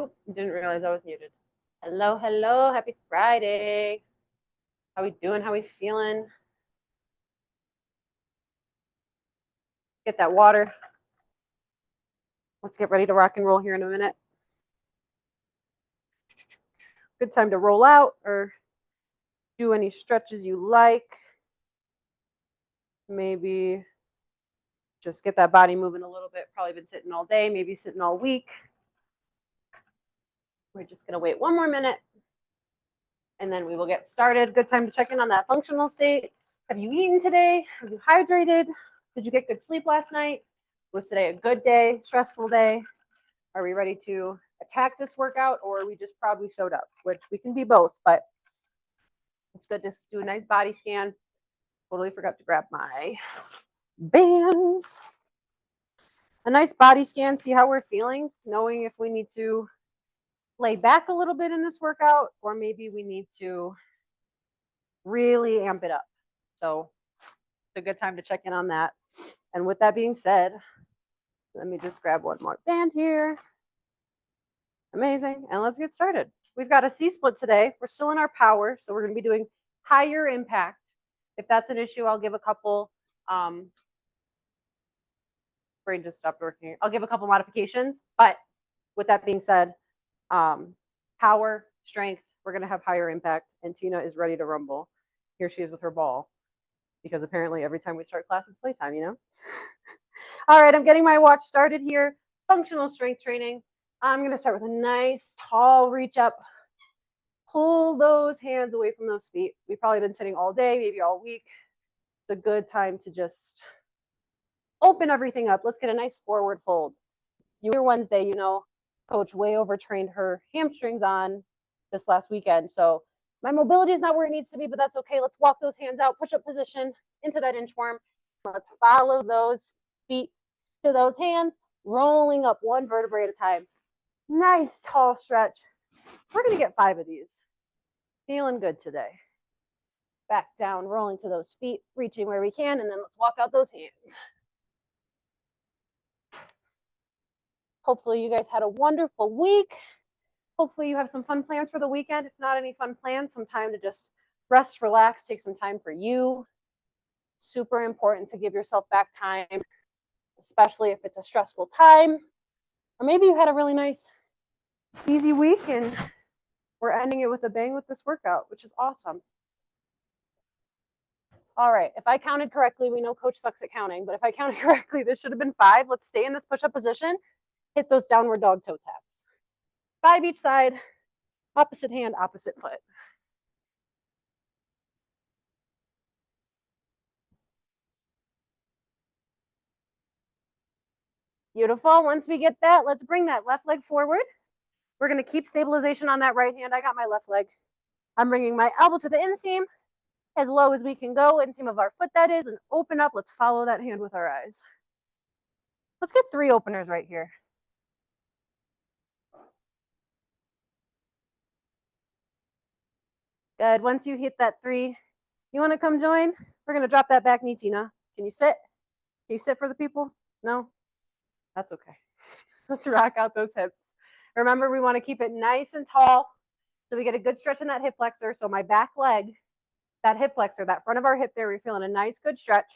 Oh, didn't realize I was muted. Hello, hello. Happy Friday. How we doing? How we feeling? Get that water. Let's get ready to rock and roll here in a minute. Good time to roll out or do any stretches you like. Maybe just get that body moving a little bit. Probably been sitting all day, maybe sitting all week. We're just going to wait one more minute and then we will get started. Good time to check in on that functional state. Have you eaten today? Have you hydrated? Did you get good sleep last night? Was today a good day, stressful day? Are we ready to attack this workout, or are we just proud we showed up? Which we can be both, but it's good to do a nice body scan. Totally forgot to grab my bands. A nice body scan, see how we're feeling, knowing if we need to lay back a little bit in this workout, or maybe we need to really amp it up. So it's a good time to check in on that. And with that being said, let me just grab one more band here. Amazing. And let's get started. We've got a C-split today. We're still in our power, so we're going to be doing higher impact. If that's an issue, I'll give a couple, brain just stopped working. I'll give a couple modifications, but with that being said, power, strength, we're going to have higher impact, and Tina is ready to rumble. Here she is with her ball, because apparently every time we start class, it's playtime, you know? All right, I'm getting my watch started here. Functional strength training. I'm going to start with a nice tall reach up. Pull those hands away from those feet. We've probably been sitting all day, maybe all week. It's a good time to just open everything up. Let's get a nice forward fold. Your Wednesday, you know, coach way overtrained her hamstrings on this last weekend. So my mobility is not where it needs to be, but that's okay. Let's walk those hands out, push up position into that inchworm. Let's follow those feet to those hands, rolling up one vertebrae at a time. Nice tall stretch. We're going to get 5 of these. Feeling good today. Back down, rolling to those feet, reaching where we can, and then let's walk out those hands. Hopefully you guys had a wonderful week. Hopefully you have some fun plans for the weekend. If not any fun plans, some time to just rest, relax, take some time for you. Super important to give yourself back time, especially if it's a stressful time. Or maybe you had a really nice, easy week and we're ending it with a bang with this workout, which is awesome. All right, if I counted correctly, we know coach sucks at counting, but if I counted correctly, this should have been 5. Let's stay in this push-up position. Hit those downward dog toe taps. 5 each side, opposite hand, opposite foot. Beautiful. Once we get that, let's bring that left leg forward. We're going to keep stabilization on that right hand. I got my left leg. I'm bringing my elbow to the inseam as low as we can go, inseam of our foot that is, and open up. Let's follow that hand with our eyes. Let's get 3 openers right here. Good. Once you hit that 3, you want to come join? We're going to drop that back knee, Tina. Can you sit? Can you sit for the people? No? That's okay. Let's rock out those hips. Remember, we want to keep it nice and tall so we get a good stretch in that hip flexor. So my back leg, that hip flexor, that front of our hip there, we're feeling a nice, good stretch.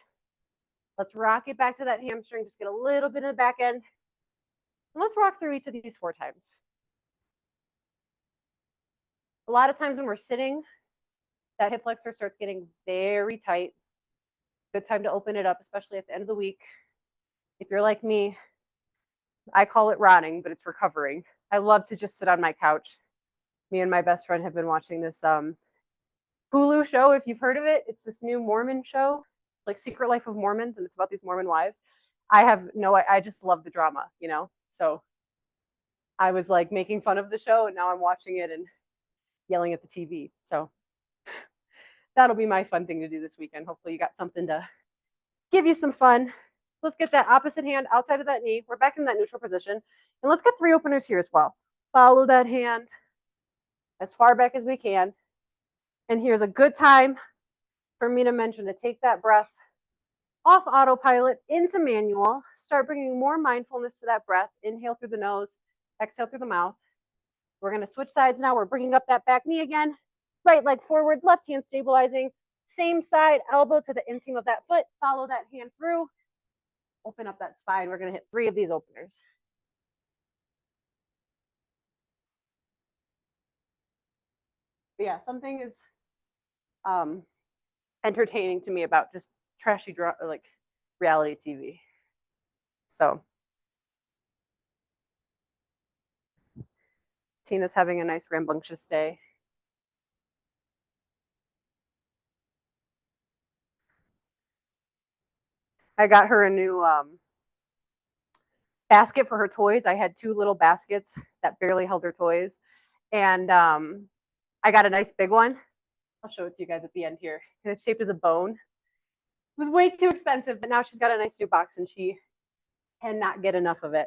Let's rock it back to that hamstring. Just get a little bit in the back end. And let's rock through each of these 4 times. A lot of times when we're sitting, that hip flexor starts getting very tight. Good time to open it up, especially at the end of the week. If you're like me, I call it rotting, but it's recovering. I love to just sit on my couch. Me and my best friend have been watching this Hulu show, if you've heard of it. It's this new Mormon show, like Secret Life of Mormons, and it's about these Mormon wives. I just love the drama, you know? So I was like making fun of the show, and now I'm watching it and yelling at the TV. So that'll be my fun thing to do this weekend. Hopefully you got something to give you some fun. Let's get that opposite hand outside of that knee. We're back in that neutral position. And let's get 3 openers here as well. Follow that hand as far back as we can. And here's a good time for me to mention to take that breath off autopilot into manual. Start bringing more mindfulness to that breath. Inhale through the nose, exhale through the mouth. We're going to switch sides now. We're bringing up that back knee again. Right leg forward, left hand stabilizing. Same side, elbow to the inseam of that foot. Follow that hand through. Open up that spine. We're going to hit 3 of these openers. But yeah, something is entertaining to me about just trashy like reality TV. So Tina's having a nice rambunctious day. I got her a new basket for her toys. I had 2 little baskets that barely held her toys. And I got a nice big one. I'll show it to you guys at the end here. And it's shaped as a bone. It was way too expensive, but now she's got a nice new box and she cannot get enough of it.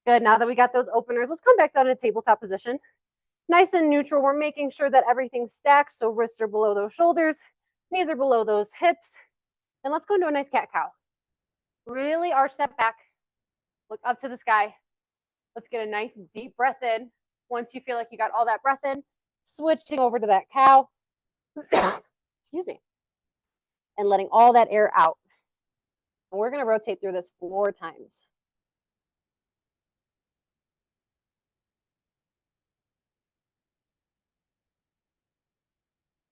Good, now that we got those openers, let's come back down to tabletop position. Nice and neutral. We're making sure that everything's stacked. So wrists are below those shoulders, knees are below those hips. And let's go into a nice cat-cow. Really arch that back. Look up to the sky. Let's get a nice deep breath in. Once you feel like you got all that breath in, switching over to that cow. Excuse me. And letting all that air out. And we're going to rotate through this 4 times.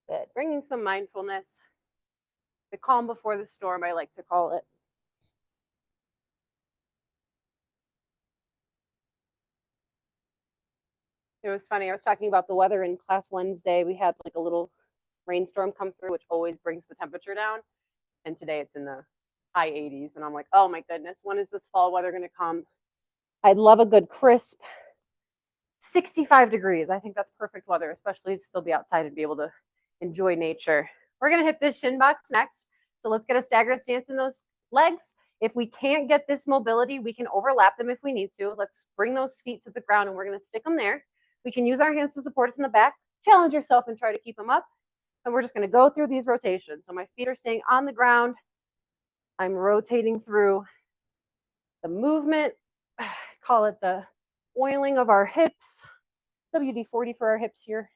Good. Bringing some mindfulness. The calm before the storm, I like to call it. It was funny. I was talking about the weather in class Wednesday. We had like a little rainstorm come through, which always brings the temperature down. And today it's in the high 80s. And I'm like, oh my goodness, when is this fall weather going to come? I'd love a good crisp 65 degrees. I think that's perfect weather, especially to still be outside and be able to enjoy nature. We're going to hit this shin box next. So let's get a staggered stance in those legs. If we can't get this mobility, we can overlap them if we need to. Let's bring those feet to the ground and we're going to stick them there. We can use our hands to support us in the back. Challenge yourself and try to keep them up. And we're just going to go through these rotations. So my feet are staying on the ground. I'm rotating through the movement. Call it the oiling of our hips. WD-40 for our hips here.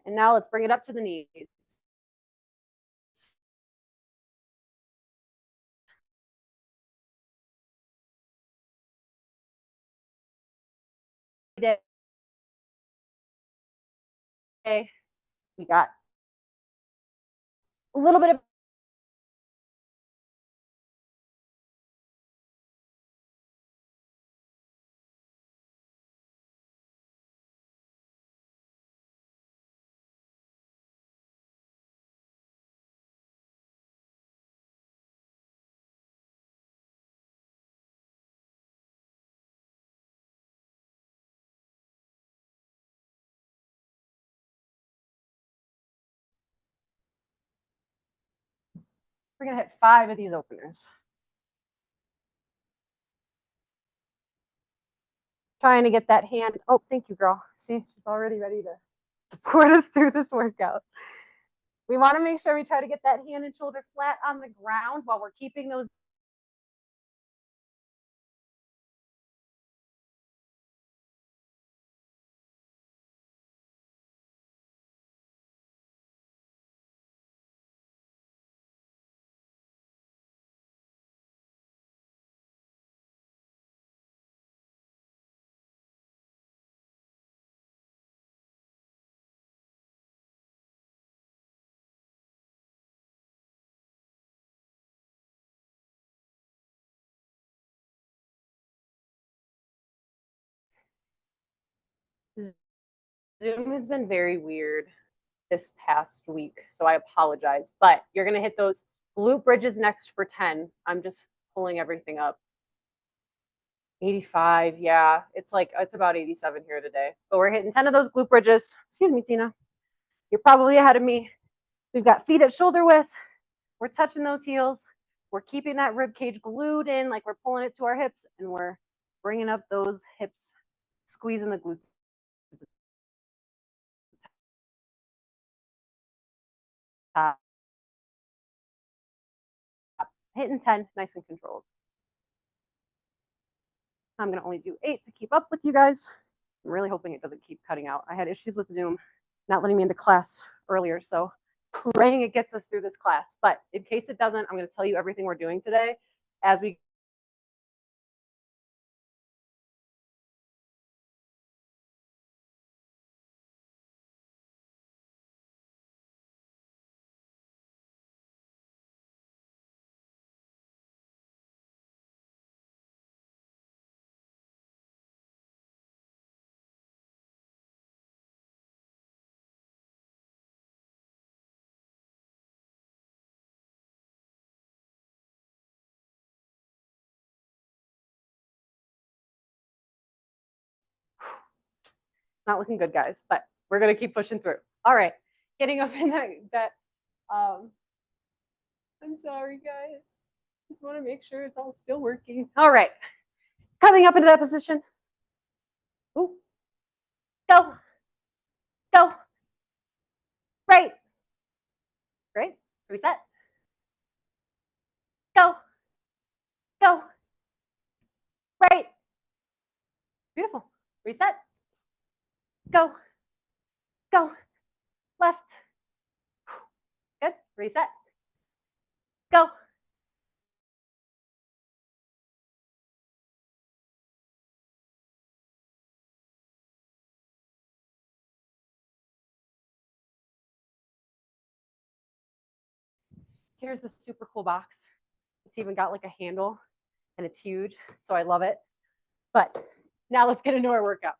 And now let's bring it up to the knees. Okay, we got a little bit of we're going to hit 5 of these openers. Trying to get that hand. Oh, thank you, girl. See, she's already ready to support us through this workout. We want to make sure we try to get that hand and shoulder flat on the ground while we're keeping those Zoom has been very weird this past week, so I apologize. But you're going to hit those glute bridges next for 10. I'm just pulling everything up. 85, yeah. It's about 87 here today. But we're hitting 10 of those glute bridges. Excuse me, Tina. You're probably ahead of me. We've got feet at shoulder width. We're touching those heels. We're keeping that rib cage glued in like we're pulling it to our hips, and we're bringing up those hips, squeezing the glutes. Hitting 10, nice and controlled. I'm going to only do 8 to keep up with you guys. I'm really hoping it doesn't keep cutting out. I had issues with Zoom not letting me into class earlier, so praying it gets us through this class. But in case it doesn't, I'm going to tell you everything we're doing today as we not looking good, guys, but we're going to keep pushing through. All right, getting up in that I'm sorry, guys. Just want to make sure it's all still working. All right, coming up into that position. Ooh. Go. Go. Right. Great. Reset. Go. Go. Right. Beautiful. Reset. Go. Go. Left. Good. Reset. Go. Here's a super cool box. It's even got like a handle and it's huge, so I love it. But now let's get into our workout.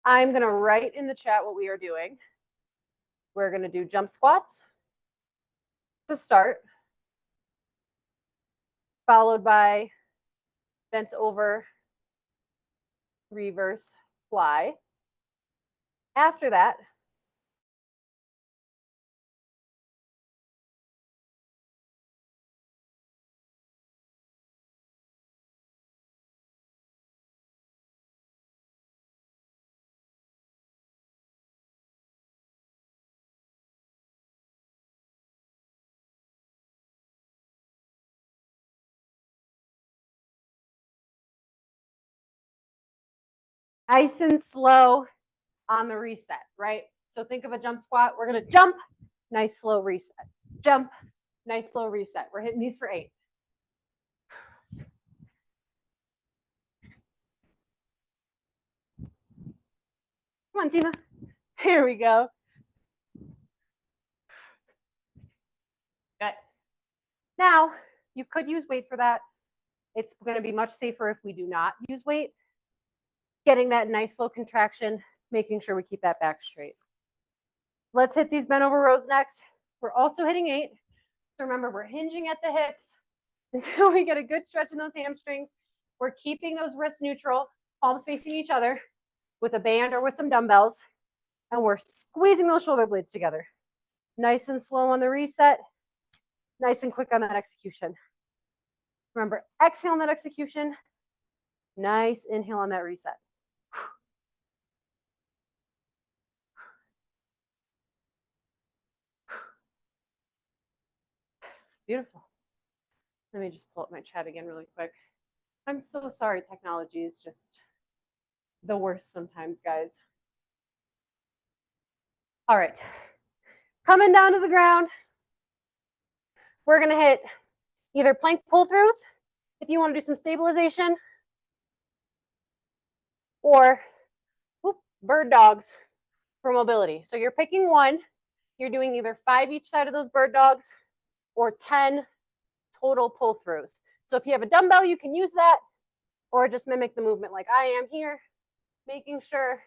I'm going to write in the chat what we are doing. We're going to do jump squats to start, followed by bent over reverse fly. After that, nice and slow on the reset, right? So think of a jump squat. We're going to jump, nice slow reset. Jump, nice slow reset. We're hitting these for 8. Come on, Tina. Here we go. Good. Now, you could use weight for that. It's going to be much safer if we do not use weight. Getting that nice slow contraction, making sure we keep that back straight. Let's hit these bent over rows next. We're also hitting 8. So remember, we're hinging at the hips until we get a good stretch in those hamstrings. We're keeping those wrists neutral, palms facing each other with a band or with some dumbbells. And we're squeezing those shoulder blades together. Nice and slow on the reset. Nice and quick on that execution. Remember, exhale on that execution. Nice inhale on that reset. Beautiful. Let me just pull up my chat again really quick. I'm so sorry. Technology is just the worst sometimes, guys. All right. Coming down to the ground. We're going to hit either plank pull-throughs if you want to do some stabilization, or bird dogs for mobility. So you're picking one. You're doing either 5 each side of those bird dogs or 10 total pull-throughs. So if you have a dumbbell, you can use that, or just mimic the movement like I am here, making sure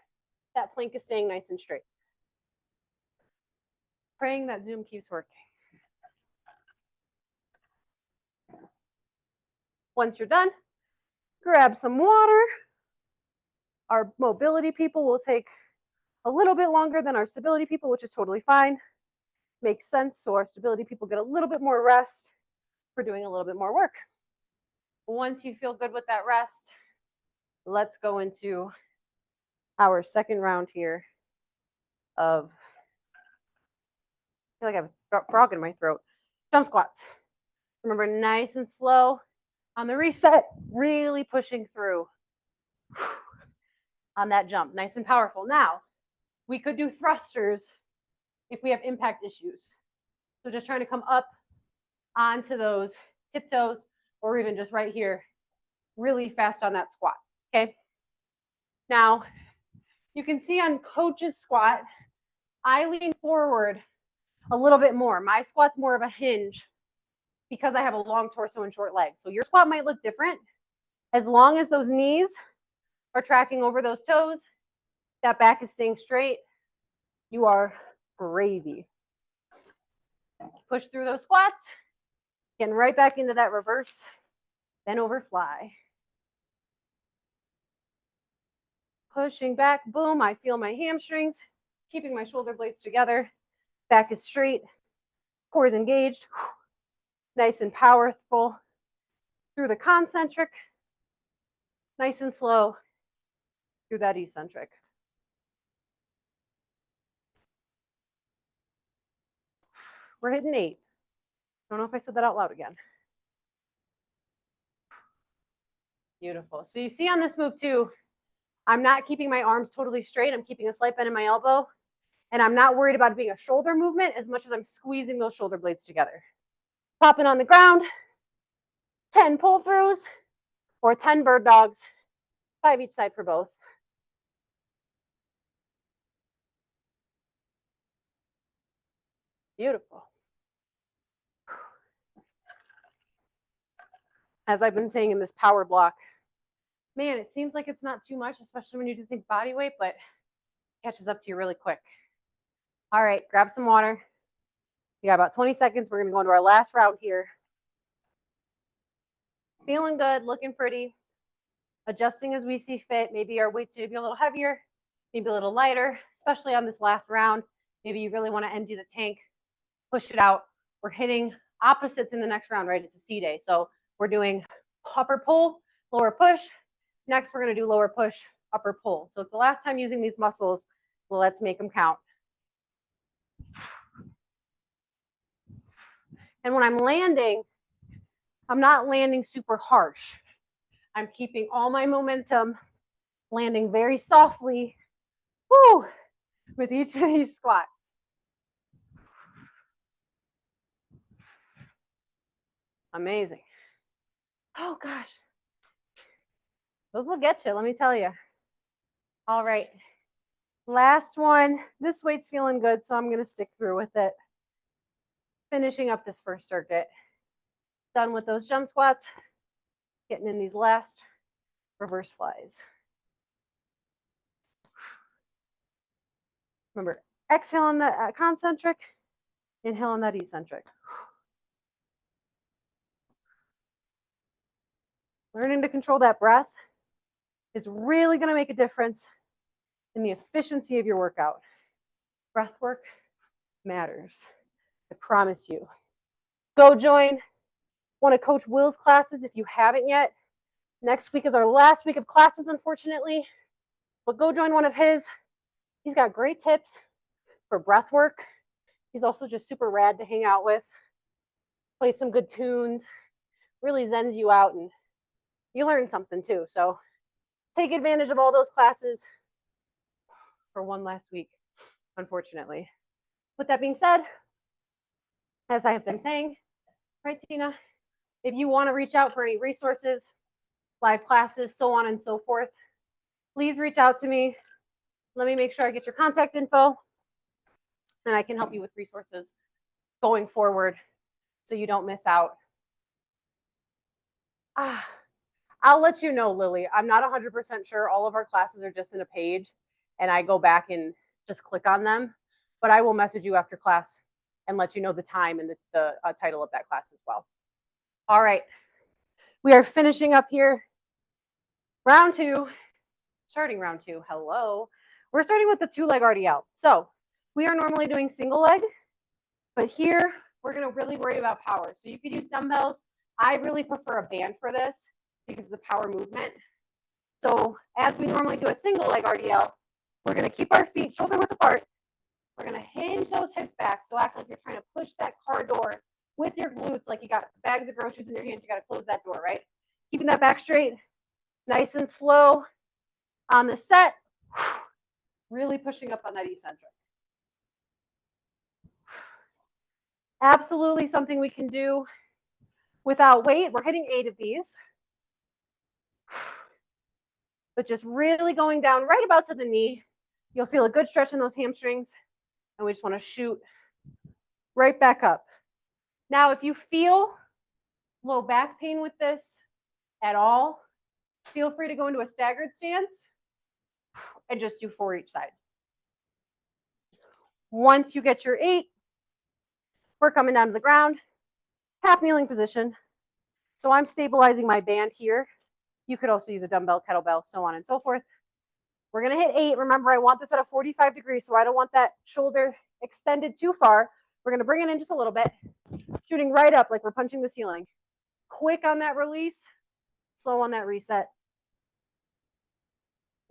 that plank is staying nice and straight. Praying that Zoom keeps working. Once you're done, grab some water. Our mobility people will take a little bit longer than our stability people, which is totally fine. Makes sense. So our stability people get a little bit more rest for doing a little bit more work. Once you feel good with that rest, let's go into our second round here of, I feel like I have a frog in my throat. Jump squats. Remember, nice and slow on the reset, really pushing through on that jump, nice and powerful. Now, we could do thrusters if we have impact issues. So just trying to come up onto those tiptoes or even just right here, really fast on that squat, okay? Now, you can see on coach's squat, I lean forward a little bit more. My squat's more of a hinge because I have a long torso and short legs. So your squat might look different. As long as those knees are tracking over those toes, that back is staying straight, you are gravy. Push through those squats, getting right back into that reverse, then over fly. Pushing back, boom, I feel my hamstrings, keeping my shoulder blades together, back is straight, core is engaged, nice and powerful through the concentric, nice and slow through that eccentric. We're hitting 8. Don't know if I said that out loud again. Beautiful. So you see on this move too, I'm not keeping my arms totally straight. I'm keeping a slight bend in my elbow. And I'm not worried about it being a shoulder movement as much as I'm squeezing those shoulder blades together. Popping on the ground, 10 pull throughs or 10 bird dogs, 5 each side for both. Beautiful. As I've been saying in this power block, man, it seems like it's not too much, especially when you do think body weight, but it catches up to you really quick. All right, grab some water. We got about 20 seconds. We're gonna go into our last round here. Feeling good, looking pretty. Adjusting as we see fit. Maybe our weights need to be a little heavier, maybe a little lighter, especially on this last round. Maybe you really want to empty the tank, push it out. We're hitting opposites in the next round, right? It's a C day. So we're doing upper pull, lower push. Next, we're going to do lower push, upper pull. So it's the last time using these muscles. Well, let's make them count. And when I'm landing, I'm not landing super harsh. I'm keeping all my momentum, landing very softly, woo, with each of these squats. Amazing. Oh gosh. Those will get you, let me tell you. All right. Last one. This weight's feeling good, so I'm going to stick through with it. Finishing up this first circuit. Done with those jump squats. Getting in these last reverse flies. Remember, exhale on that concentric, inhale on that eccentric. Learning to control that breath is really going to make a difference in the efficiency of your workout. Breath work matters. I promise you. Go join one of Coach Will's classes if you haven't yet. Next week is our last week of classes, unfortunately. But go join one of his. He's got great tips for breath work. He's also just super rad to hang out with. Plays some good tunes. Really zens you out and you learn something too. So take advantage of all those classes for one last week, unfortunately. With that being said, as I have been saying, right, Tina, if you want to reach out for any resources, live classes, so on and so forth, please reach out to me. Let me make sure I get your contact info and I can help you with resources going forward so you don't miss out. I'll let you know, Lily. I'm not 100% sure. All of our classes are just in a page and I go back and just click on them, but I will message you after class and let you know the time and the title of that class as well. All right, we are finishing up here. Round 2, starting round 2, hello. We're starting with the 2-leg RDL. So we are normally doing single leg, but here we're gonna really worry about power. So you could use dumbbells. I really prefer a band for this because it's a power movement. So as we normally do a single leg RDL, we're gonna keep our feet shoulder width apart. We're gonna hinge those hips back. So act like you're trying to push that car door with your glutes, like you got bags of groceries in your hands, you got to close that door, right? Keeping that back straight, nice and slow on the set. Really pushing up on that eccentric. Absolutely something we can do without weight. We're hitting 8 of these. But just really going down right about to the knee. You'll feel a good stretch in those hamstrings. And we just want to shoot right back up. Now, if you feel low back pain with this at all, feel free to go into a staggered stance and just do 4 each side. Once you get your 8, we're coming down to the ground, half kneeling position. So I'm stabilizing my band here. You could also use a dumbbell, kettlebell, so on and so forth. We're going to hit 8. Remember, I want this at a 45 degrees, so I don't want that shoulder extended too far. We're going to bring it in just a little bit, shooting right up like we're punching the ceiling. Quick on that release, slow on that reset.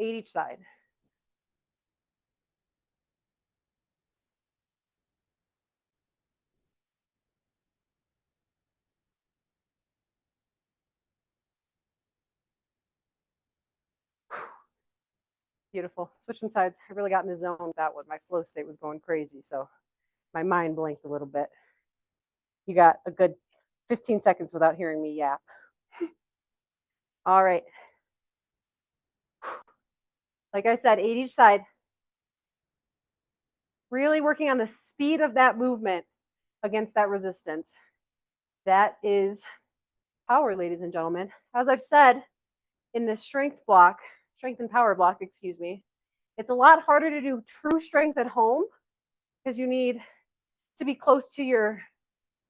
8 each side. Beautiful. Switching sides. I really got in the zone with that one. My flow state was going crazy, so my mind blinked a little bit. You got a good 15 seconds without hearing me yap. All right. Like I said, 8 each side. Really working on the speed of that movement against that resistance. That is power, ladies and gentlemen. As I've said in this strength and power block, excuse me, it's a lot harder to do true strength at home because you need to be close to your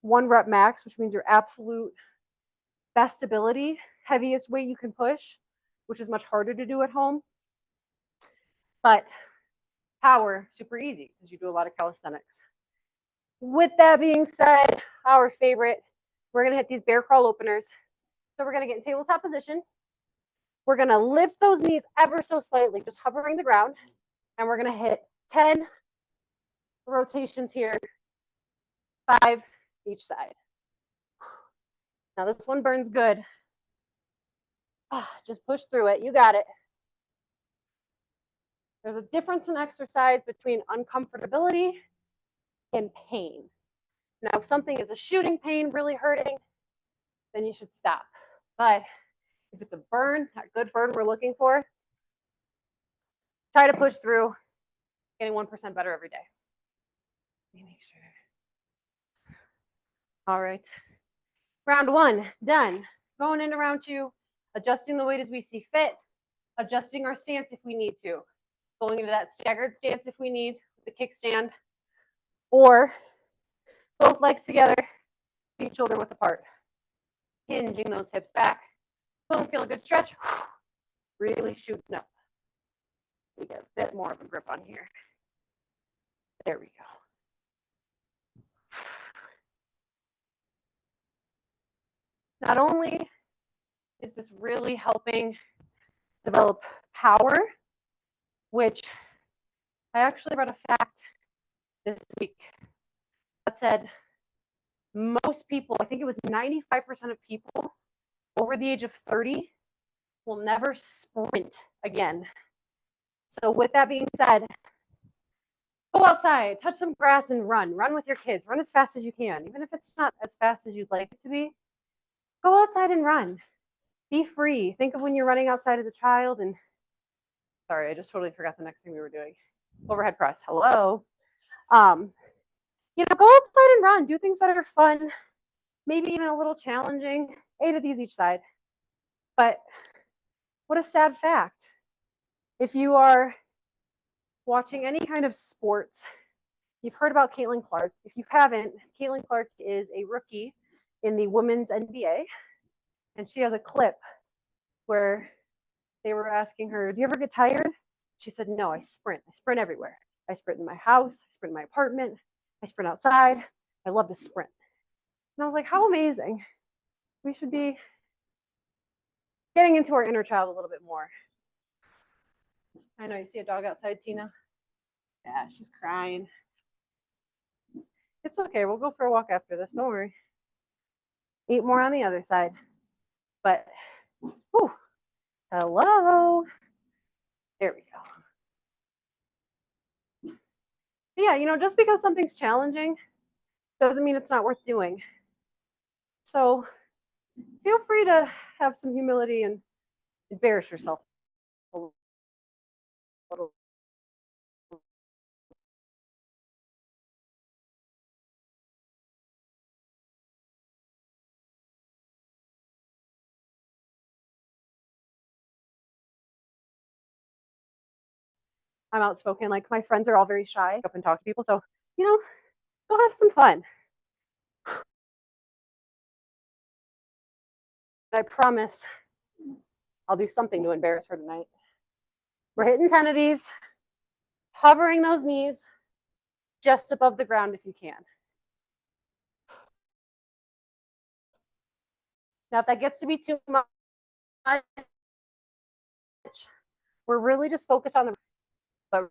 1 rep max, which means your absolute best ability, heaviest weight you can push, which is much harder to do at home. But power, super easy because you do a lot of calisthenics. With that being said, our favorite, we're going to hit these bear crawl openers. So we're going to get in tabletop position. We're going to lift those knees ever so slightly, just hovering the ground. And we're going to hit 10 rotations here, 5 each side. Now this one burns good. Just push through it. You got it. There's a difference in exercise between uncomfortability and pain. Now, if something is a shooting pain really hurting, then you should stop. But if it's a burn, a good burn we're looking for, try to push through, getting 1% better every day. Let me make sure. All right. Round 1, done. Going into round 2, adjusting the weight as we see fit, adjusting our stance if we need to, going into that staggered stance if we need, the kickstand, or both legs together, feet shoulder width apart. Hinging those hips back. Boom, feel a good stretch. Really shooting up. We get a bit more of a grip on here. There we go. Not only is this really helping develop power, which I actually read a fact this week that said most people, I think it was 95% of people over the age of 30 will never sprint again. So with that being said, go outside, touch some grass and run. Run with your kids. Run as fast as you can. Even if it's not as fast as you'd like it to be, go outside and run. Be free. Think of when you're running outside as a child and, sorry, I just totally forgot the next thing we were doing. Overhead press. Hello. You know, go outside and run. Do things that are fun, maybe even a little challenging. 8 of these each side. But what a sad fact. If you are watching any kind of sports, you've heard about Caitlin Clark. If you haven't, Caitlin Clark is a rookie in the women's NBA. And she has a clip where they were asking her, do you ever get tired? She said, no, I sprint. I sprint everywhere. I sprint in my house. I sprint in my apartment. I sprint outside. I love to sprint. And I was like, how amazing. We should be getting into our inner child a little bit more. I know, you see a dog outside, Tina? Yeah, she's crying. It's okay. We'll go for a walk after this. Don't worry. 8 more on the other side. But, whew, hello. There we go. Yeah, you know, just because something's challenging doesn't mean it's not worth doing. So feel free to have some humility and embarrass yourself a little. I'm outspoken. Like my friends are all very shy up and talk to people. So, you know, go have some fun. I promise I'll do something to embarrass her tonight. We're hitting 10 of these, hovering those knees just above the ground if you can. Now, if that gets to be too much, we're really just focused on the, but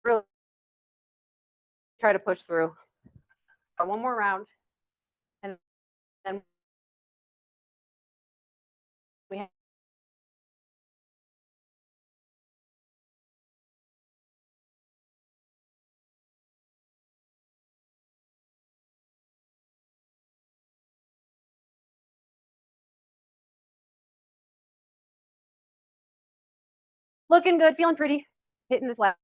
really try to push through. One more round, and then we have looking good, feeling pretty, hitting this last.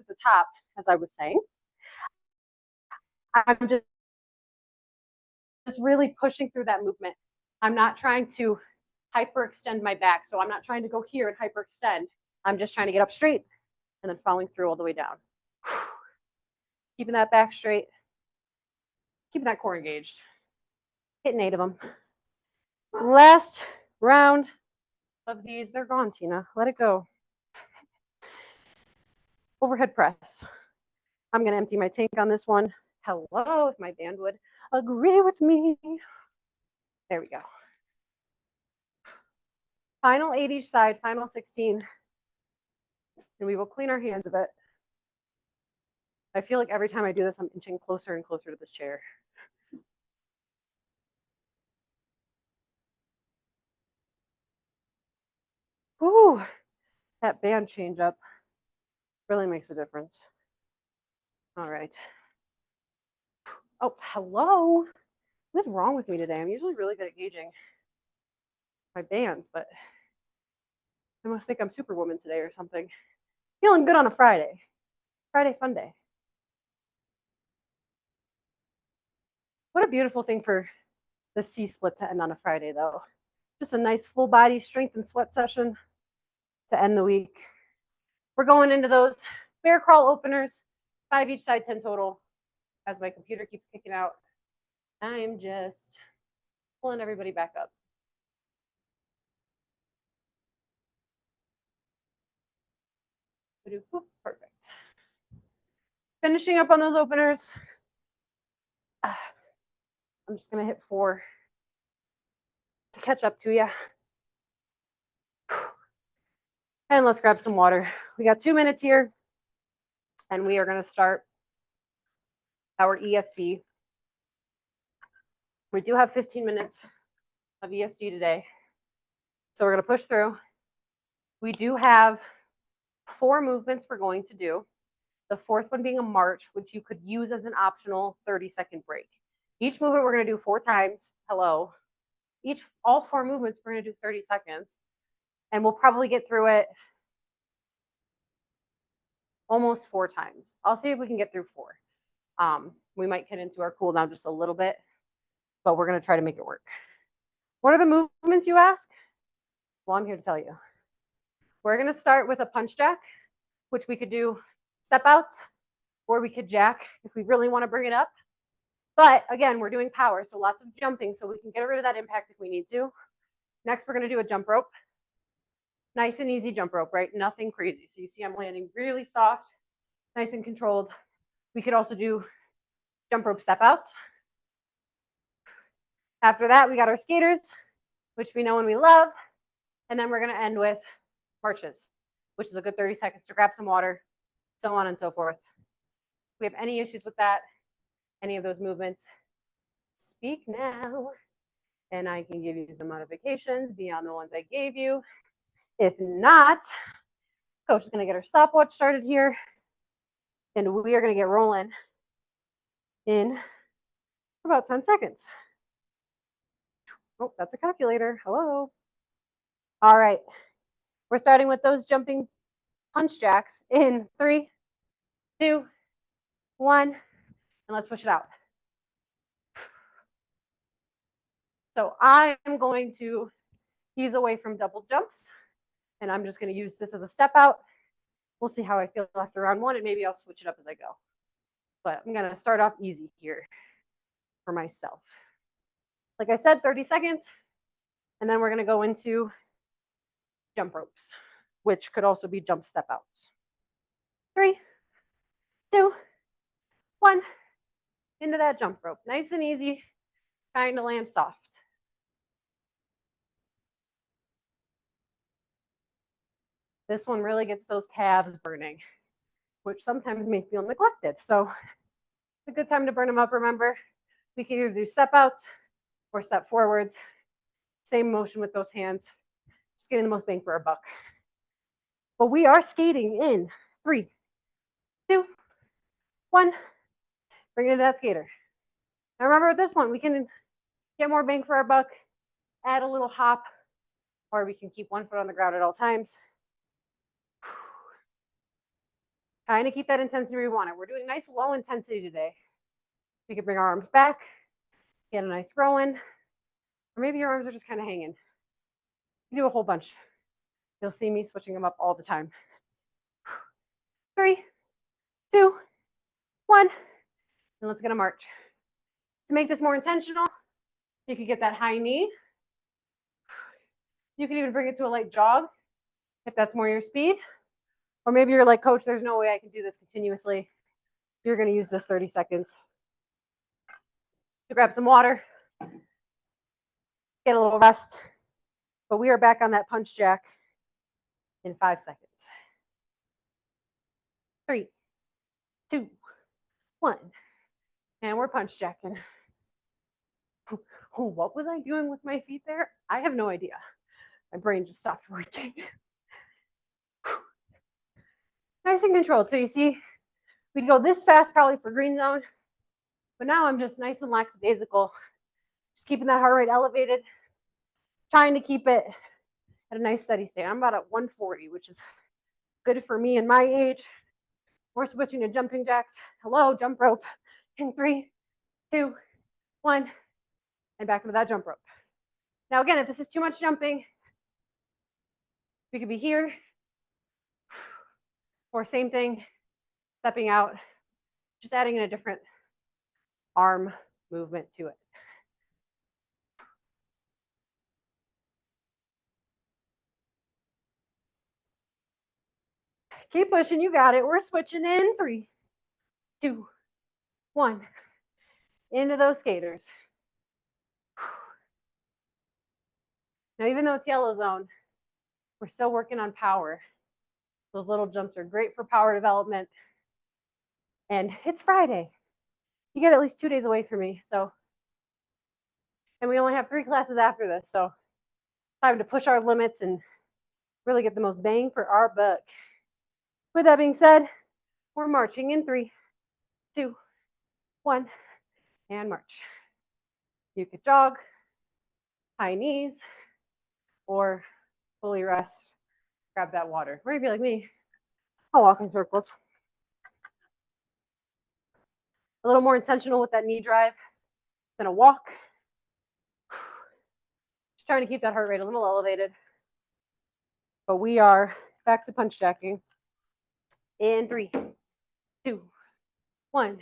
At the top, as I was saying, I'm just really pushing through that movement. I'm not trying to hyperextend my back. So I'm not trying to go here and hyperextend. I'm just trying to get up straight and then following through all the way down. Keeping that back straight, keeping that core engaged. Hitting 8 of them. Last round of these. They're gone, Tina. Let it go. Overhead press. I'm going to empty my tank on this one. Hello, if my band would agree with me. There we go. Final 8 each side, final 16. And we will clean our hands a bit. I feel like every time I do this, I'm inching closer and closer to this chair. Ooh, that band change up really makes a difference. All right. Oh, hello. What is wrong with me today? I'm usually really good at gauging my bands, but I must think I'm Superwoman today or something. Feeling good on a Friday. Friday fun day. What a beautiful thing for the C-split to end on a Friday, though. Just a nice full body strength and sweat session to end the week. We're going into those bear crawl openers, 5 each side, 10 total. As my computer keeps kicking out, I'm just pulling everybody back up. Perfect. Finishing up on those openers. I'm just going to hit 4 to catch up to you. And let's grab some water. We got 2 minutes here, and we are going to start our ESD. We do have 15 minutes of ESD today, so we're going to push through. We do have 4 movements we're going to do. The 4th one being a march, which you could use as an optional 30-second break. Each movement we're going to do 4 times. Hello. All 4 movements we're going to do 30 seconds, and we'll probably get through it almost 4 times. I'll see if we can get through 4. We might get into our cool down just a little bit, but we're going to try to make it work. What are the movements, you ask? Well, I'm here to tell you. We're going to start with a punch jack, which we could do step outs, or we could jack if we really want to bring it up. But again, we're doing power, so lots of jumping, so we can get rid of that impact if we need to. Next, we're going to do a jump rope. Nice and easy jump rope, right? Nothing crazy. So you see I'm landing really soft nice and controlled. We could also do jump rope step outs. After that, we got our skaters, which we know and we love. And then we're going to end with marches, which is a good 30 seconds to grab some water, so on and so forth. If we have any issues with that, any of those movements, speak now. And I can give you some modifications beyond the ones I gave you. If not, coach is going to get her stopwatch started here. And we are going to get rolling in about 10 seconds. Oh, that's a calculator. Hello. All right. We're starting with those jumping punch jacks in 3, 2, 1, and let's push it out. So I am going to ease away from double jumps, and I'm just going to use this as a step out. We'll see how I feel after round 1, and maybe I'll switch it up as I go. But I'm going to start off easy here for myself. Like I said, 30 seconds, and then we're going to go into jump ropes, which could also be jump step outs. 3, 2, 1, into that jump rope. Nice and easy, trying to land soft. This one really gets those calves burning, which sometimes may feel neglected. So it's a good time to burn them up. Remember, we can either do step outs or step forwards. Same motion with those hands, just getting the most bang for our buck. But we are skating in 3, 2, 1. Bring it to that skater. Now remember with this one, we can get more bang for our buck, add a little hop, or we can keep one foot on the ground at all times. Trying to keep that intensity where we want it. We're doing nice low intensity today. We can bring our arms back, get a nice row in, or maybe your arms are just kind of hanging. You do a whole bunch. You'll see me switching them up all the time. 3, 2, 1, and let's get a march. To make this more intentional, you could get that high knee. You can even bring it to a light jog if that's more your speed. Or maybe you're like, coach, there's no way I can do this continuously. You're going to use this 30 seconds to grab some water, get a little rest. But we are back on that punch jack in 5 seconds. 3, 2, 1. And we're punch jacking. Oh, what was I doing with my feet there? I have no idea. My brain just stopped working. Nice and controlled. So you see, we'd go this fast probably for green zone, but now I'm just nice and lackadaisical, just keeping that heart rate elevated, trying to keep it at a nice steady state. I'm about at 140, which is good for me and my age. We're switching to jumping jacks. Hello, jump rope in 3, 2, 1, and back into that jump rope. Now again, if this is too much jumping, we could be here, or same thing, stepping out, just adding in a different arm movement to it. Keep pushing, you got it. We're switching in 3, 2, 1. Into those skaters. Now, even though it's yellow zone, we're still working on power. Those little jumps are great for power development. And it's Friday. You get at least 2 days away from me. So, and we only have 3 classes after this. So, time to push our limits and really get the most bang for our buck. With that being said, we're marching in 3, 2, 1, and march. You could jog, high knees, or fully rest, grab that water. Or you'd be like me, I'll walk in circles. A little more intentional with that knee drive than a walk. Just trying to keep that heart rate a little elevated. But we are back to punch jacking. In 3, 2, 1.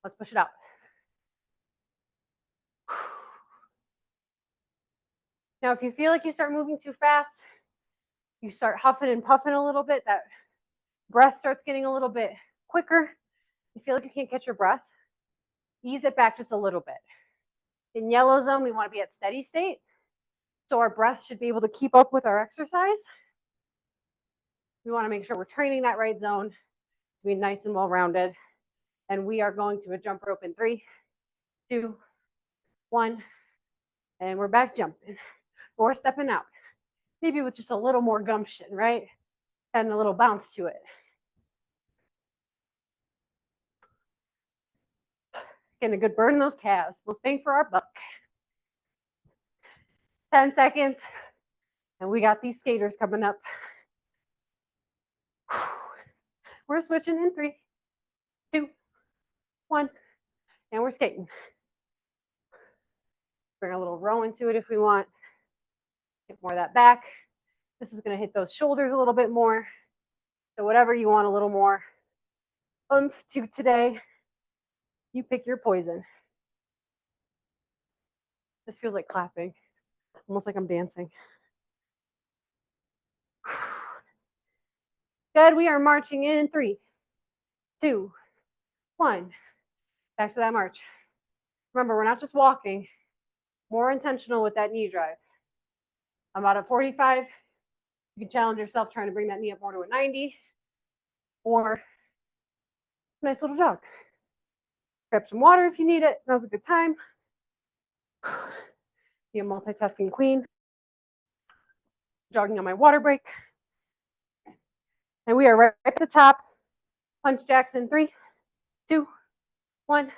Let's push it out. Now, if you feel like you start moving too fast, you start huffing and puffing a little bit, that breath starts getting a little bit quicker, you feel like you can't catch your breath, ease it back just a little bit. In yellow zone, we want to be at steady state. So our breath should be able to keep up with our exercise. We want to make sure we're training that right zone to be nice and well-rounded. And we are going to a jump rope in 3, 2, 1. And we're back jumping or stepping out. Maybe with just a little more gumption, right? And a little bounce to it. Getting a good burn in those calves. We'll bang for our buck. 10 seconds. And we got these skaters coming up. We're switching in 3, 2, 1. And we're skating. Bring a little row into it if we want. Get more of that back. This is going to hit those shoulders a little bit more. So whatever you want a little more oomph to today, you pick your poison. This feels like clapping, almost like I'm dancing. Good, we are marching in 3, 2, 1. Back to that march. Remember, we're not just walking, more intentional with that knee drive. I'm about at 45. You can challenge yourself trying to bring that knee up more to a 90 or a nice little jog. Grab some water if you need it. Now's a good time. Be a multitasking queen. Jogging on my water break. And we are right at the top. Punch jacks in 3, 2, 1.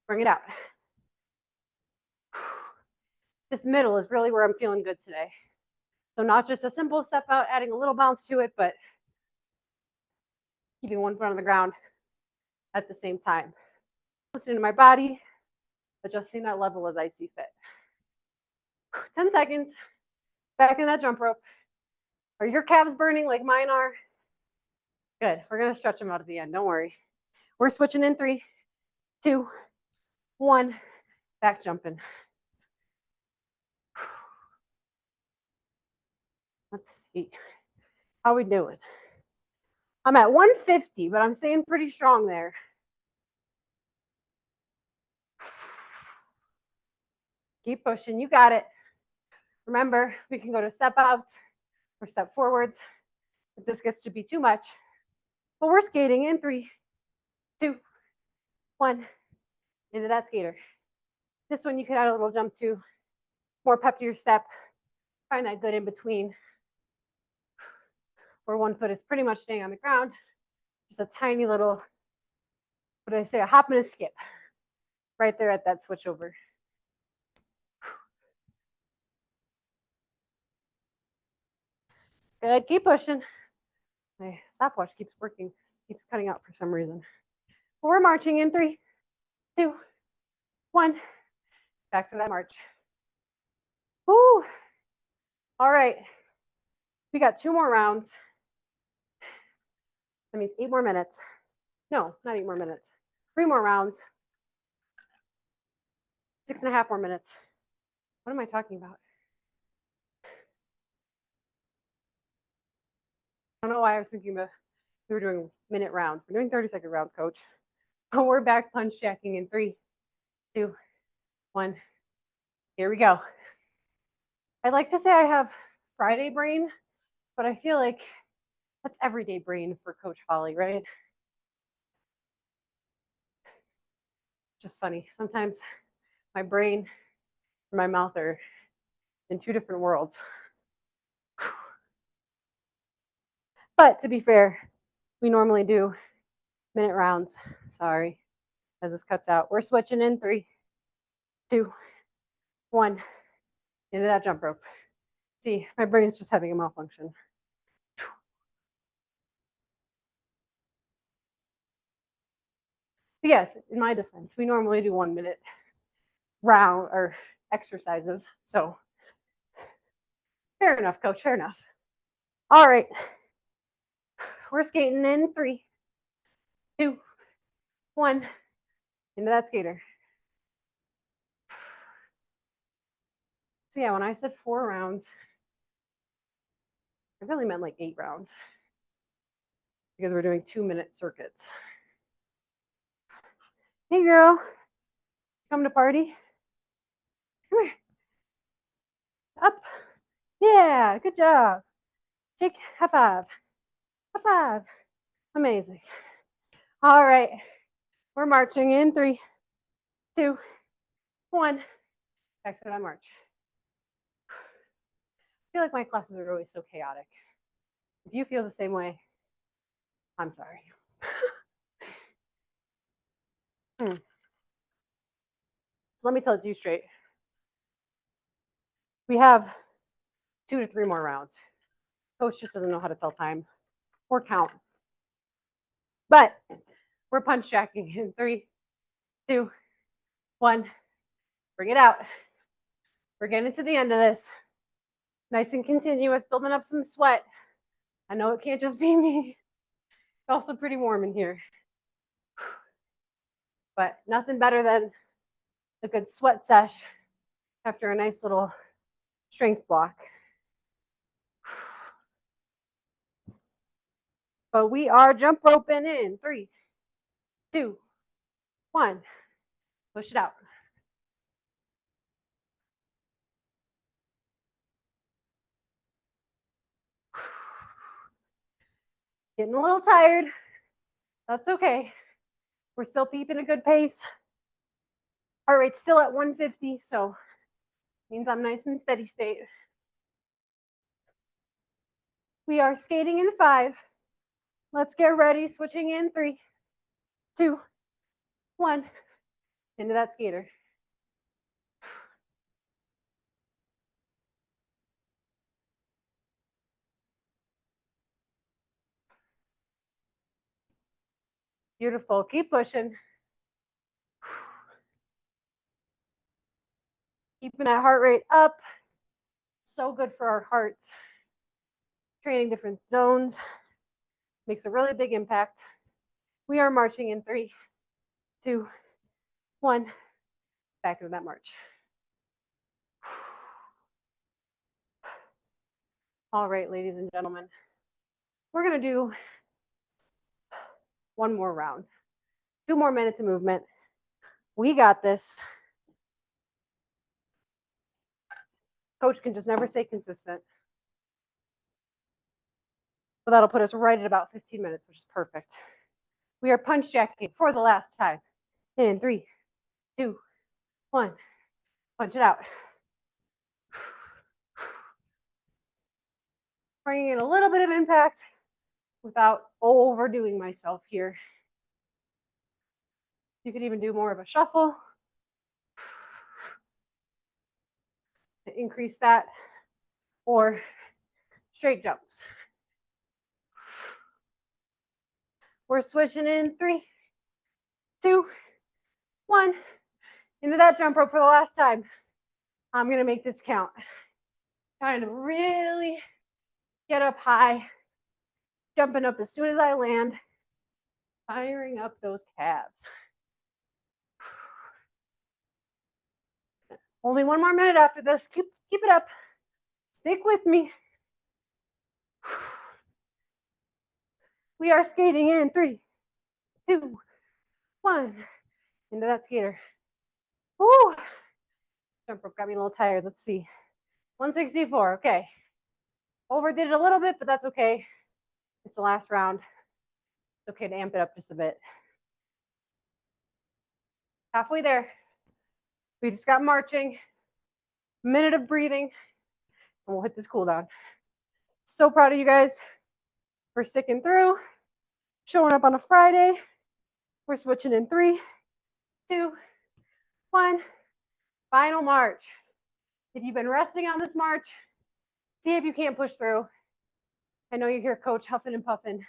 Bring it out. This middle is really where I'm feeling good today. So not just a simple step out, adding a little bounce to it, but keeping one foot on the ground at the same time. Listening to my body, adjusting that level as I see fit. 10 seconds. Back in that jump rope. Are your calves burning like mine are? Good. We're going to stretch them out at the end. Don't worry. We're switching in 3, 2, 1. Back jumping. Let's see. How we doing? I'm at 150, but I'm staying pretty strong there. Keep pushing. You got it. Remember, we can go to step outs or step forwards if this gets to be too much. But we're skating in 3, 2, 1. Into that skater. This one you could add a little jump to. More pep to your step. Find that good in between. Where one foot is pretty much staying on the ground. Just a tiny little, what did I say, a hop and a skip. Right there at that switch over. Good, keep pushing. My stopwatch keeps working, keeps cutting out for some reason. But we're marching in 3, 2, 1. Back to that march. Woo. All right. We got 2 more rounds. That means 8 more minutes. No, not 8 more minutes. 3 more rounds. 6.5 more minutes. What am I talking about? I don't know why I was thinking we were doing minute rounds. We're doing 30-second rounds, coach. But we're back punch jacking in 3, 2, 1. Here we go. I'd like to say I have Friday brain, but I feel like that's everyday brain for Coach Holly, right? Just funny. Sometimes my brain and my mouth are in 2 different worlds. But to be fair, we normally do minute rounds. Sorry, as this cuts out. We're switching in 3, 2, 1. Into that jump rope. See, my brain's just having a malfunction. But yes, in my defense, we normally do 1 minute round or exercises. So fair enough, coach, fair enough. All right. We're skating in 3, 2, 1. Into that skater. So yeah, when I said 4 rounds, I really meant like 8 rounds because we're doing 2-minute circuits. Hey, girl. Come to party? Come here. Up. Yeah, good job. Take high five. High five. Amazing. All right. We're marching in 3, 2, 1. Back to that march. I feel like my classes are always so chaotic. If you feel the same way, I'm sorry. So let me tell it to you straight. We have 2 to 3 more rounds. Coach just doesn't know how to tell time or count. But we're punch jacking in 3, 2, 1. Bring it out. We're getting to the end of this. Nice and continuous, building up some sweat. I know it can't just be me. It's also pretty warm in here. But nothing better than a good sweat sesh after a nice little strength block. But we are jump roping in 3, 2, 1. Push it out. Getting a little tired. That's okay. We're still keeping a good pace. Heart rate's still at 150, so means I'm nice and steady state. We are skating in 5. Let's get ready. Switching in 3, 2, 1. Into that skater. Beautiful. Keep pushing. Keeping that heart rate up. So good for our hearts. Training different zones makes a really big impact. We are marching in 3, 2, 1. Back into that march. All right, ladies and gentlemen, we're going to do 1 more round. 2 more minutes of movement. We got this. Coach can just never stay consistent. So that'll put us right at about 15 minutes, which is perfect. We are punch jacking for the last time. In 3, 2, 1. Punch it out. Bringing in a little bit of impact without overdoing myself here. You could even do more of a shuffle to increase that, or straight jumps. We're switching in 3, 2, 1. Into that jump rope for the last time. I'm going to make this count. Trying to really get up high, jumping up as soon as I land, firing up those calves. Only 1 more minute after this. Keep it up. Stick with me. We are skating in 3, 2, 1. Into that skater. Woo! Jump rope got me a little tired. Let's see. 164. Okay. Overdid it a little bit, but that's okay. It's the last round. It's okay to amp it up just a bit. Halfway there. We just got marching. Minute of breathing. And we'll hit this cool down. So proud of you guys for sticking through. Showing up on a Friday. We're switching in 3, 2, 1. Final march. If you've been resting on this march, see if you can't push through. I know you hear Coach huffing and puffing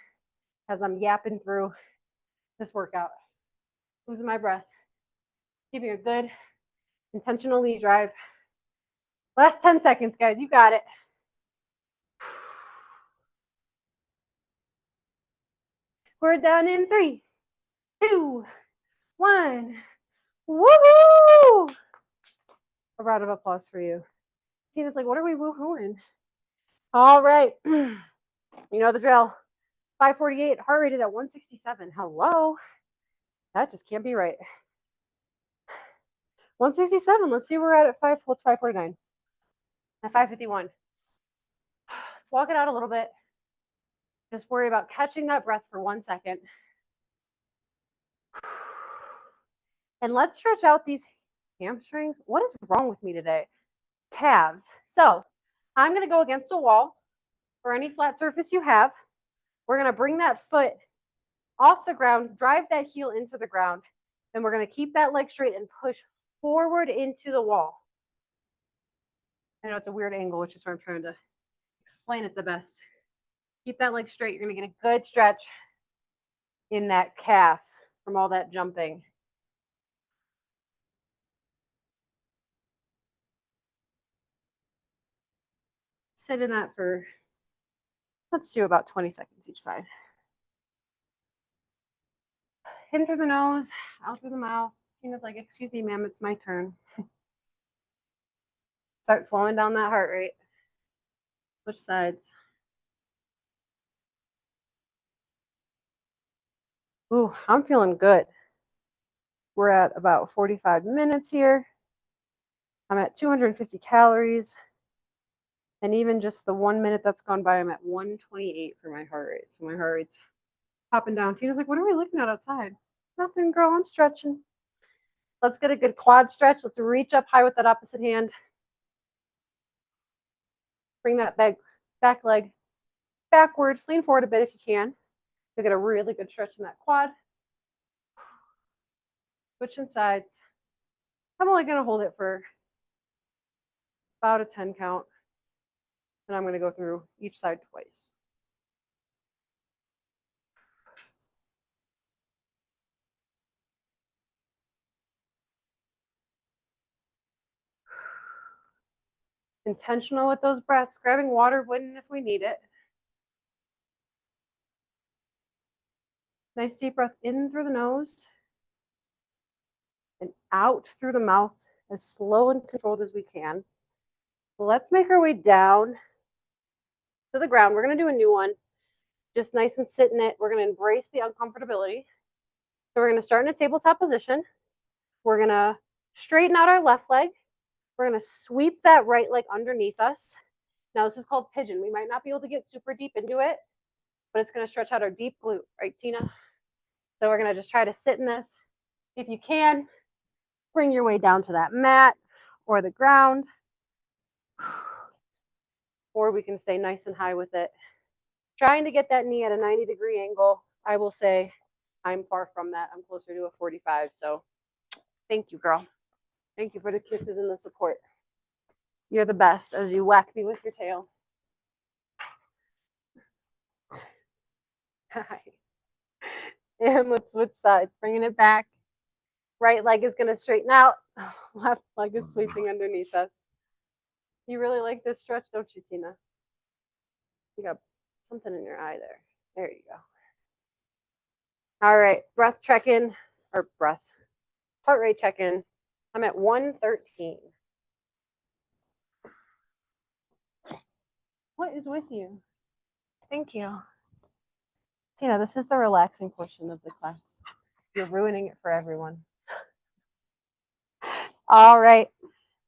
as I'm yapping through this workout. Losing my breath. Keeping a good, intentional lead drive. Last 10 seconds, guys. You got it. We're done in 3, 2, 1. Woohoo! A round of applause for you. Tina's like, what are we woohooing? All right. You know the drill. 548, heart rate is at 167. Hello? That just can't be right. 167. Let's see where we're at 5. What's 549? At 551. Let's walk it out a little bit. Just worry about catching that breath for 1 second. And let's stretch out these hamstrings. What is wrong with me today? Calves. So I'm going to go against a wall or any flat surface you have. We're going to bring that foot off the ground, drive that heel into the ground, and we're going to keep that leg straight and push forward into the wall. I know it's a weird angle, which is why I'm trying to explain it the best. Keep that leg straight. You're going to get a good stretch in that calf from all that jumping. Sit in that for, let's do about 20 seconds each side. In through the nose, out through the mouth. Tina's like, excuse me, ma'am, it's my turn. Start slowing down that heart rate. Switch sides. Ooh, I'm feeling good. We're at about 45 minutes here. I'm at 250 calories. And even just the 1 minute that's gone by, I'm at 128 for my heart rate. So my heart rate's popping down. Tina's like, what are we looking at outside? Nothing, girl, I'm stretching. Let's get a good quad stretch. Let's reach up high with that opposite hand. Bring that back leg backwards. Lean forward a bit if you can. You'll get a really good stretch in that quad. Switching sides. I'm only going to hold it for about a 10 count. And I'm going to go through each side twice. Intentional with those breaths, grabbing water when if we need it. Nice deep breath in through the nose and out through the mouth as slow and controlled as we can. Let's make our way down to the ground. We're going to do a new one. Just nice and sit in it. We're going to embrace the uncomfortability. So we're going to start in a tabletop position. We're going to straighten out our left leg. We're going to sweep that right leg underneath us. Now this is called pigeon. We might not be able to get super deep into it, but it's going to stretch out our deep glute, right, Tina? So we're going to just try to sit in this. If you can, bring your way down to that mat or the ground, or we can stay nice and high with it. Trying to get that knee at a 90-degree angle. I will say I'm far from that. I'm closer to a 45. So thank you, girl. Thank you for the kisses and the support. You're the best as you whack me with your tail. Hi. And let's switch sides, bringing it back. Right leg is going to straighten out. Left leg is sweeping underneath us. You really like this stretch, don't you, Tina? You got something in your eye there. There you go. All right, breath check-in, or heart rate check-in. I'm at 113. What is with you? Thank you. Tina, this is the relaxing portion of the class. You're ruining it for everyone. All right,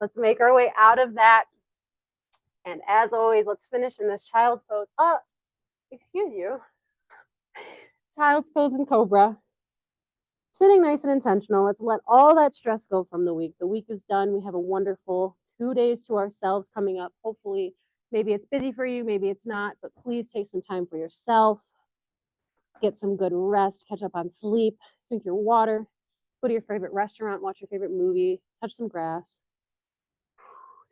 let's make our way out of that. And as always, let's finish in this child's pose. Oh, excuse you. Child's pose in Cobra. Sitting nice and intentional. Let's let all that stress go from the week. The week is done. We have a wonderful 2 days to ourselves coming up. Hopefully, maybe it's busy for you, maybe it's not, but please take some time for yourself. Get some good rest, catch up on sleep, drink your water, go to your favorite restaurant, watch your favorite movie, touch some grass.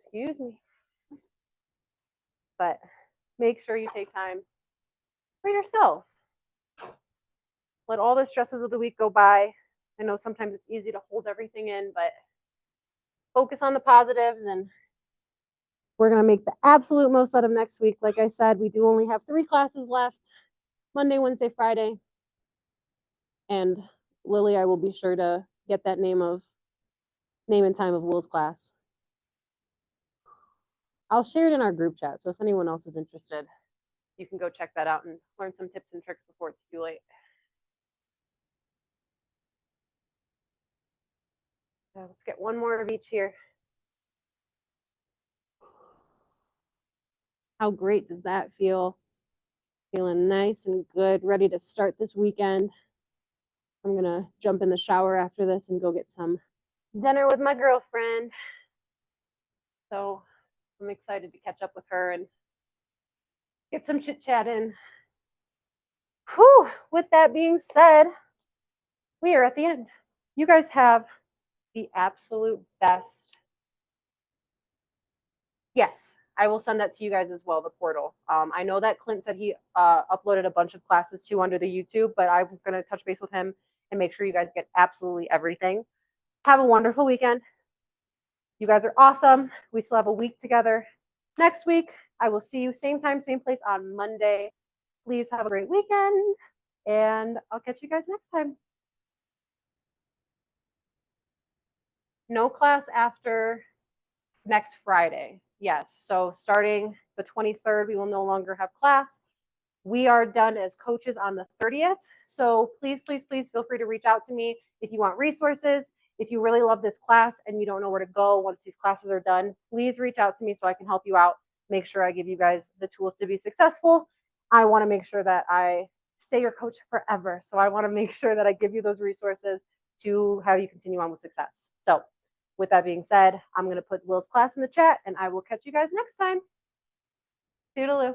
Excuse me. But make sure you take time for yourself. Let all the stresses of the week go by. I know sometimes it's easy to hold everything in, but focus on the positives, and we're going to make the absolute most out of next week. Like I said, we do only have 3 classes left, Monday, Wednesday, Friday. And Lily, I will be sure to get that name and time of Will's class. I'll share it in our group chat. So if anyone else is interested, you can go check that out and learn some tips and tricks before it's too late. So let's get one more of each here. How great does that feel? Feeling nice and good, ready to start this weekend. I'm gonna jump in the shower after this and go get some dinner with my girlfriend. So I'm excited to catch up with her and get some chit chat in. Whew, with that being said, we are at the end. You guys have the absolute best. Yes, I will send that to you guys as well, the portal. I know that Clint said he uploaded a bunch of classes too under the YouTube, but I'm going to touch base with him and make sure you guys get absolutely everything. Have a wonderful weekend. You guys are awesome. We still have a week together. Next week, I will see you same time, same place on Monday. Please have a great weekend, and I'll catch you guys next time. No class after next Friday. Yes. So starting the 23rd, we will no longer have class. We are done as coaches on the 30th. So please, please, please feel free to reach out to me if you want resources. If you really love this class and you don't know where to go once these classes are done, please reach out to me so I can help you out. Make sure I give you guys the tools to be successful. I want to make sure that I stay your coach forever. So I want to make sure that I give you those resources to have you continue on with success. So with that being said, I'm going to put Will's class in the chat and I will catch you guys next time. Toodaloo.